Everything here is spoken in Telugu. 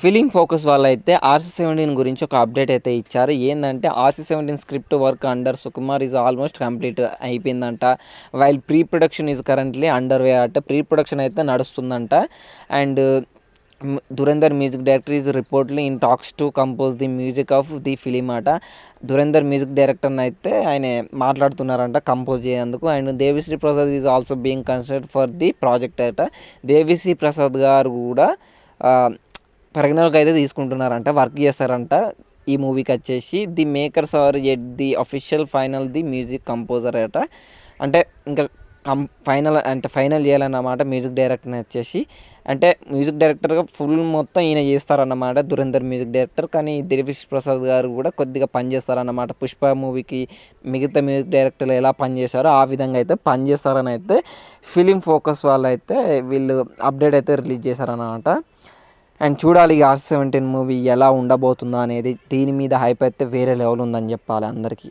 ఫిలిం ఫోకస్ వాళ్ళైతే RC-17 గురించి ఒక అప్డేట్ అయితే ఇచ్చారు. ఏందంటే RC-17 script work under Sukumar is almost complete అయిపోయిందంట. While pre production is currently under way అట. ప్రీ ప్రొడక్షన్ అయితే నడుస్తుందంట. And Dhurender music director is reportedly in talks to compose the music of the film అట. ధురేందర్ మ్యూజిక్ డైరెక్టర్ని అయితే ఆయన మాట్లాడుతున్నారంట కంపోజ్ చేయేందుకు. And Devi Sri Prasad is also being considered for the project అట. దేవిశ్రీ ప్రసాద్ గారు కూడా పరిగణలోకి అయితే తీసుకుంటున్నారంట, వర్క్ చేస్తారంట ఈ మూవీకి వచ్చేసి. The makers are at the official final the music composer అట. అంటే ఇంకా ఫైనల్ చేయాలన్నమాట మ్యూజిక్ డైరెక్టర్ని వచ్చేసి. అంటే మ్యూజిక్ డైరెక్టర్గా ఫుల్ మొత్తం ఈయన చేస్తారన్నమాట, ధురేందర్ మ్యూజిక్ డైరెక్టర్. కానీ దేవిశ్రీ ప్రసాద్ గారు కూడా కొద్దిగా పని చేస్తారన్నమాట. పుష్ప మూవీకి మిగతా మ్యూజిక్ డైరెక్టర్లు ఎలా పనిచేశారో ఆ విధంగా అయితే పనిచేస్తారని అయితే ఫిలిం ఫోకస్ వాళ్ళు అయితే వీళ్ళు అప్డేట్ అయితే రిలీజ్ చేశారన్నమాట. అండ్ చూడాలి RC-17 మూవీ ఎలా ఉండబోతుందో అనేది. దీని మీద హైప్ అయితే వేరే లెవెల్ ఉందని చెప్పాలి అందరికీ.